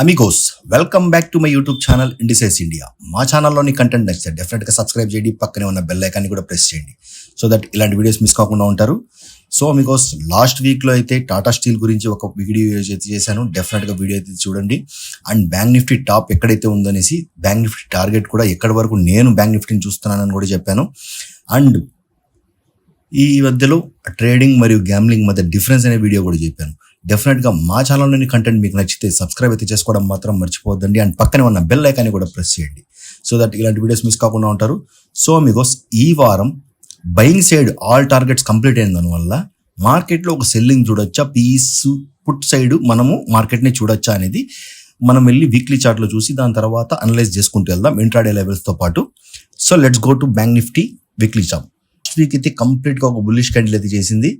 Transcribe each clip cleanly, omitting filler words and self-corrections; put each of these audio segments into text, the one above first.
Amigos welcome back to my YouTube channel ఇండిసైస్ India. మా ఛానల్లోని కంటెంట్ నచ్చితే డెఫినెట్గా సబ్స్క్రైబ్ చేయండి, పక్కనే ఉన్న బెల్ ఐకాన్ని కూడా ప్రెస్ చేయండి సో దట్ ఇలాంటి వీడియోస్ మిస్ కాకుండా ఉంటారు. సో అమిగోస్ లాస్ట్ వీక్లో అయితే టాటా స్టీల్ గురించి ఒక వీడియో అయితే చేశాను, డెఫినెట్గా వీడియో అయితే చూడండి. అండ్ బ్యాంక్ నిఫ్టీ టాప్ ఎక్కడైతే ఉందనేసి బ్యాంక్ నిఫ్టీ టార్గెట్ కూడా ఎక్కడి వరకు నేను బ్యాంక్ నిఫ్టీని చూస్తున్నానని కూడా చెప్పాను. అండ్ ఈ మధ్యలో ట్రేడింగ్ మరియు గ్యాంబ్లింగ్ మధ్య డిఫరెన్స్ అనే వీడియో కూడా చెప్పాను. డెఫినెట్గా మా ఛానల్లోని కంటెంట్ మీకు నచ్చితే సబ్స్క్రైబ్ అయితే చేసుకోవడం మాత్రం మర్చిపోవద్దండి. అండ్ పక్కనే ఉన్న బెల్ ఐకాన్ని కూడా ప్రెస్ చేయండి సో దట్ ఇలాంటి వీడియోస్ మిస్ కాకుండా ఉంటారు. సో అమిగోస్ ఈ వారం buying side all targets complete అయిన దానివల్ల మార్కెట్లో ఒక సెల్లింగ్ చూడొచ్చా, పీస్ పుట్ సైడ్ మనము మార్కెట్ని చూడొచ్చా అనేది మనం వెళ్ళి వీక్లీ చార్ట్లో చూసి దాని తర్వాత అనలైజ్ చేసుకుంటూ వెళ్దాం ఇంట్రాడే లెవెల్స్తో పాటు. So let's go to bank Nifty weekly chart. Week అయితే కంప్లీట్గా ఒక బుల్లిష్ క్యాండిల్ అయితే చేసింది.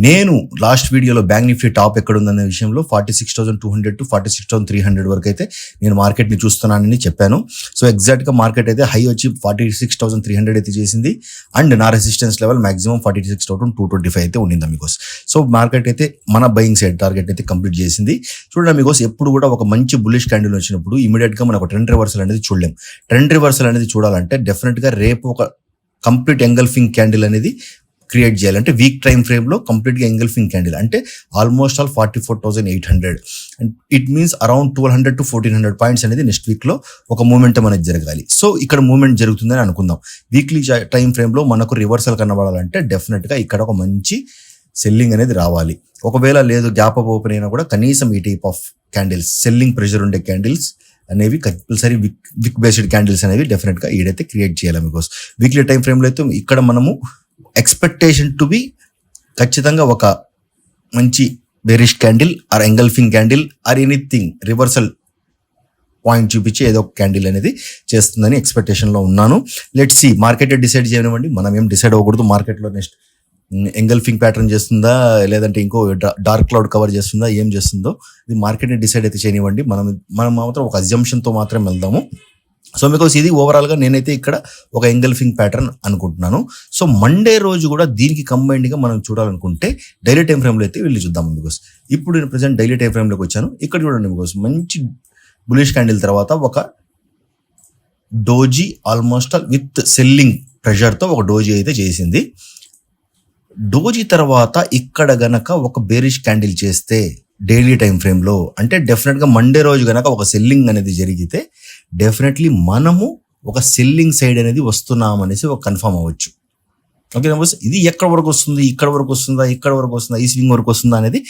నేను లాస్ట్ వీడియోలో బ్యాంక్ నిఫ్టీ టాప్ ఎక్కడ ఉందనే విషయంలో 46,200 to 46,300 వరకు అయితే నేను మార్కెట్ని చూస్తున్నానని చెప్పాను. సో ఎగ్జాక్ట్గా మార్కెట్ అయితే హై వచ్చి 46,300 అయితే చేసింది. అండ్ నా రెసిస్టెన్స్ లెవెల్ మాక్సిమం 46,225 అయితే ఉండింది అమిగోస్. సో మార్కెట్ అయితే మన బయింగ్ సైడ్ టార్గెట్ అయితే కంప్లీట్ చేసింది. చూడండి అమిగోస్, ఎప్పుడు కూడా ఒక మంచి బుల్లిష్ క్యాండిల్ వచ్చినప్పుడు ఇమీడియట్గా మనకు ట్రెండ్ రివర్సల్ అనేది చూడలేం. ట్రెండ్ రివర్సల్ అనేది చూడాలంటే డెఫినెట్గా రేపు ఒక కంప్లీట్ ఎంగల్ఫింగ్ క్యాండిల్ అనేది క్రియేట్ చేయాలంటే వీక్ టైం ఫ్రేమ్లో కంప్లీట్గా ఎంగల్ఫింగ్ క్యాండిల్ అంటే almost all 44,800 and it means around 1,200 to 1,400 points అనేది నెక్స్ట్ వీక్లో ఒక మూమెంటం అనేది జరగాలి. సో ఇక్కడ మూమెంట్ జరుగుతుందని అనుకుందాం. వీక్లీ టైం ఫ్రేమ్లో మనకు రివర్సల్ కనబడాలంటే డెఫినెట్గా ఇక్కడ ఒక మంచి సెల్లింగ్ అనేది రావాలి. ఒకవేళ లేదు గ్యాప్ అప్ ఓపెన్ అయినా కూడా కనీసం ఈ type of candles selling pressure ఉండే క్యాండిల్స్ అనేవి కంపల్సరీ విక్ బేస్డ్ క్యాండిల్స్ అనేవి డెఫినెట్గా ఈడైతే క్రియేట్ చేయాలి బికాస్ వీక్లీ టైం ఫ్రేమ్లో అయితే ఇక్కడ మనము ఎక్స్పెక్టేషన్ టు బి ఖచ్చితంగా ఒక మంచి bearish candle or engulfing candle or anything reversal point చూపించి ఏదో ఒక క్యాండిల్ అనేది చేస్తుందని ఎక్స్పెక్టేషన్లో ఉన్నాను. లెట్స్ సీ, మార్కెట్ డిసైడ్ చేయనివ్వండి, మనం ఏం డిసైడ్ అవ్వకూడదు. మార్కెట్లో నెక్స్ట్ ఎంగల్ఫింగ్ ప్యాటర్న్ చేస్తుందా లేదంటే ఇంకో డార్క్ క్లౌడ్ కవర్ చేస్తుందా ఏం చేస్తుందో ఇది మార్కెట్ని డిసైడ్ అయితే చేయనివ్వండి. మనం మాత్రం ఒక అజంప్షన్తో మాత్రం వెళ్దాము. సో బికాస్ ఇది ఓవరాల్గా నేనైతే ఇక్కడ ఒక ఎంగల్ఫింగ్ ప్యాటర్న్ అనుకుంటున్నాను. సో మండే రోజు కూడా దీనికి కంబైన్డ్గా మనం చూడాలనుకుంటే డైలీ టైం ఫ్రేమ్లో అయితే వెళ్ళి చూద్దాం. బికాస్ ఇప్పుడు నేను ప్రజెంట్ డైలీ టైం ఫ్రేమ్లోకి వచ్చాను. ఇక్కడ చూడండి బికాస్ మంచి బులిష్ క్యాండిల్ తర్వాత ఒక డోజీ ఆల్మోస్ట్ విత్ సెల్లింగ్ ప్రెషర్తో ఒక డోజీ అయితే చేసింది. డోజీ తర్వాత ఇక్కడ గనక ఒక బేరిష్ క్యాండిల్ చేస్తే డైలీ టైం ఫ్రేమ్లో అంటే డెఫినెట్గా మండే రోజు గనక ఒక సెల్లింగ్ అనేది జరిగితే డెఫినెట్లీ మనము ఒక సెల్లింగ్ సైడ్ అనేది వస్తున్నాం అనేసి ఒక కన్ఫర్మ్ అవ్వచ్చు. ఓకే ఇది ఎక్కడ వరకు వస్తుంది, ఇక్కడ వరకు వస్తుందా, ఇక్కడ వరకు వస్తుందా, ఈ స్వింగ్ వరకు వస్తుందా అనేది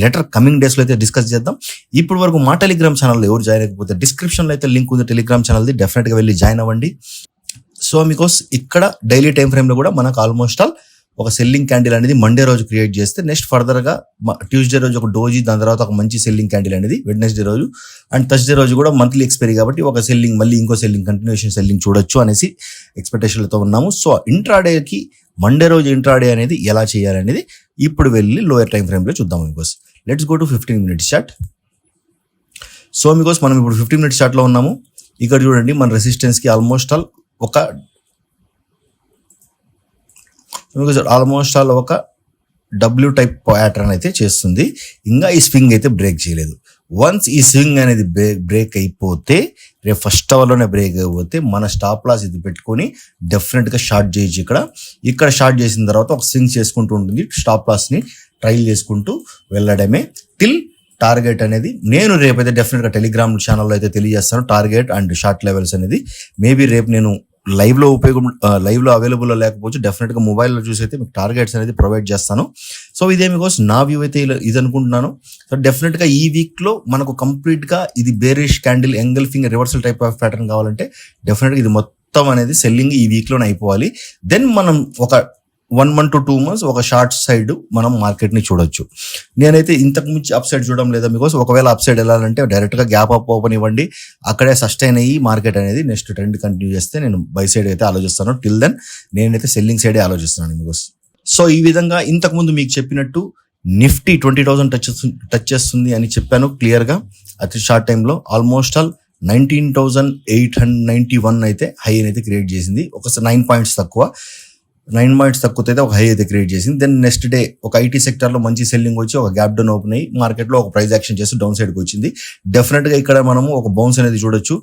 లెటర్ కమింగ్ డేస్లో అయితే డిస్కస్ చేద్దాం. ఇప్పుడు వరకు మా టెలిగ్రామ్ ఛానల్లో ఎవరు జాయిన్ అయిపోతే డిస్క్రిప్షన్లో అయితే లింక్ ఉంది టెలిగ్రామ్ ఛానల్ది, డెఫినెట్గా వెళ్ళి జాయిన్ అవ్వండి. సో బికాస్ ఇక్కడ డైలీ టైం ఫ్రేమ్లో కూడా మనకు ఆల్మోస్ట్ ఆల్ ఒక సెల్లింగ్ క్యాండిల్ అనేది మండే రోజు క్రియేట్ చేస్తే నెక్స్ట్ ఫర్దర్గా ట్యూస్డే రోజు ఒక డోజీ, దాని తర్వాత ఒక మంచి సెల్లింగ్ క్యాండిల్ అనేది వెడ్నెస్డే రోజు అండ్ థర్స్డే రోజు కూడా మంత్లీ ఎక్స్పైరీ కాబట్టి ఒక సెల్లింగ్ మళ్ళీ ఇంకో సెల్లింగ్ కంటిన్యూషన్ సెల్లింగ్ చూడొచ్చు అనేసి ఎక్స్పెక్టేషన్లతో ఉన్నాము. సో ఇంట్రాడేకి మండే రోజు ఇంట్రాడే అనేది ఎలా చేయాలనేది ఇప్పుడు వెళ్ళి లోయర్ టైం ఫ్రేమ్లో చూద్దాం. Because let's go to 15 minutes chart. So because మనం ఇప్పుడు 15 minutes చార్ట్లో ఉన్నాము. ఇక్కడ చూడండి మన రెసిస్టెన్స్కి ఆల్మోస్ట్ ఆల్ ఒక డబ్ల్యూ టైప్ ప్యాటర్న్ అయితే చేస్తుంది. ఇంకా ఈ స్వింగ్ అయితే బ్రేక్ చేయలేదు. వన్స్ ఈ స్వింగ్ అనేది బ్రేక్ అయిపోతే రేపు ఫస్ట్ అవర్లోనే బ్రేక్ అయిపోతే మన స్టాప్ లాస్ ఇది పెట్టుకొని డెఫినెట్గా షార్ట్ చేయొచ్చు. ఇక్కడ షార్ట్ చేసిన తర్వాత ఒక స్వింగ్ చేసుకుంటూ ఉంటుంది. స్టాప్ లాస్ని ట్రైల్ చేసుకుంటూ వెళ్ళడమే టిల్ టార్గెట్ అనేది నేను రేపైతే డెఫినెట్గా టెలిగ్రామ్ ఛానల్లో అయితే తెలియజేస్తాను. టార్గెట్ అండ్ షార్ట్ లెవెల్స్ అనేది మేబీ రేపు నేను లైవ్లో అవైలబుల్లో లేకపోవచ్చు, డెఫినెట్గా మొబైల్లో చూసి అయితే మీకు టార్గెట్స్ అనేది ప్రొవైడ్ చేస్తాను. సో ఇదే మీకోసం నా వ్యూ అయితే ఇది అనుకుంటున్నాను. సో డెఫినెట్గా ఈ వీక్లో మనకు కంప్లీట్గా ఇది bearish candle engulfing reversal type of pattern కావాలంటే డెఫినెట్గా ఇది మొత్తం అనేది సెల్లింగ్ ఈ వీక్లోనే అయిపోవాలి. దెన్ మనం ఒక 1 month to 2 months ఒక షార్ట్ సైడ్ మనం మార్కెట్ని చూడొచ్చు. నేనైతే ఇంతకు మించి అప్ సైడ్ చూడడం లేదా బికాస్ ఒకవేళ అప్ సైడ్ వెళ్ళాలంటే డైరెక్ట్గా గ్యాప్ అప్ ఓపెన్ ఇవ్వండి, అక్కడే సస్టైన్ అయ్యి మార్కెట్ అనేది నెక్స్ట్ ట్రెండ్ కంటిన్యూ చేస్తే నేను బై సైడ్ అయితే ఆలోచిస్తాను. టిల్ దెన్ నేనైతే సెల్లింగ్ సైడే ఆలోచిస్తున్నాను బికాస్. సో ఈ విధంగా ఇంతకుముందు మీకు చెప్పినట్టు నిఫ్టీ 20,000 టచ్ చేస్తుంది అని చెప్పాను క్లియర్గా. అతి షార్ట్ టైంలో ఆల్మోస్ట్ ఆల్ 19,891 అయితే హై అయితే క్రియేట్ చేసింది, ఒక 9 points తక్కువ. 9 పాయింట్స్ తక్కువ అయితే ఒక హై అయితే క్రియేట్ చేసింది. దెన్ నెక్స్ట్ డే ఒక ఐటీ సెక్టర్లో మంచి సెల్లింగ్ వచ్చి ఒక గ్యాప్ డౌన్ ఓపెన్ అయ్యి మార్కెట్లో ఒక ప్రైస్ యాక్షన్ చేసి డౌన్ సైడ్కి వచ్చింది. డెఫినెట్గా ఇక్కడ మనము ఒక బౌన్స్ అనేది చూడొచ్చు.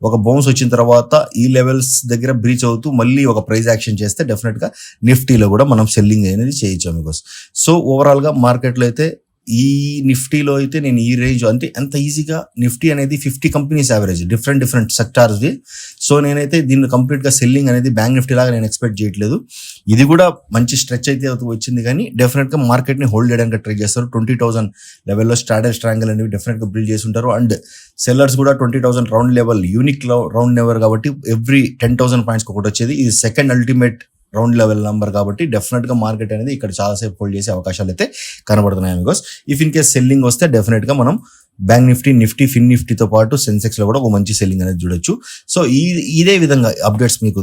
ఒక బౌన్స్ వచ్చిన తర్వాత ఈ లెవెల్స్ దగ్గర బ్రీచ్ అవుతూ మళ్ళీ ఒక ప్రైస్ యాక్షన్ చేస్తే డెఫినెట్గా నిఫ్టీలో కూడా మనం సెల్లింగ్ అనేది చేయొచ్చు మీకు. సో ఓవరాల్గా మార్కెట్లో అయితే ఈ నిఫ్టీలో అయితే నేను ఈ రేంజ్ అంటే ఎంత ఈజీగా నిఫ్టీ అనేది 50 కంపెనీస్ యావరేజ్ డిఫరెంట్ సెక్టార్స్ది. సో నేనైతే దీన్ని కంప్లీట్గా సెల్లింగ్ అనేది బ్యాంక్ నిఫ్టీ లాగా నేను ఎక్స్పెక్ట్ చేయట్లేదు. ఇది కూడా మంచి స్ట్రెచ్ అయితే వచ్చింది, కానీ డెఫినెట్గా మార్కెట్ని హోల్డ్ చేయడానికి ట్రై చేస్తారు. 20,000 లెవెల్లో స్ట్రాంగిల్ అనేవి డెఫినెట్గా బిల్డ్ చేసి ఉంటారు. అండ్ సెల్లర్స్ కూడా 20,000 round level unique round level కాబట్టి ఎవ్రీ 10,000 పాయింట్స్కి ఒకటి వచ్చేది. ఇది second ultimate round level number కాబట్టి డెఫినెట్గా మార్కెట్ అనేది ఇక్కడ చాలాసేపు హోల్డ్ చేసే అవకాశాలు అయితే కనబడుతున్నాయి. Because if in case selling వస్తే డెఫినెట్గా మనం బ్యాంక్ నిఫ్టీ, ఫిన్ నిఫ్టీతో పాటు సెన్సెక్స్లో కూడా ఒక మంచి సెల్లింగ్ అనేది చూడొచ్చు. సో ఇదే విధంగా అప్డేట్స్ మీకు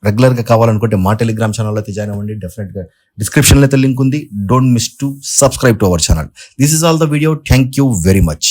రెగ్యులర్గా కావాలనుకుంటే మా టెలిగ్రామ్ ఛానల్లో అయితే జాయిన్ అవ్వండి. డెఫినెట్గా డిస్క్రిప్షన్లో అయితే లింక్ ఉంది. Don't miss to subscribe to our channel. This is all the video. Thank you very much.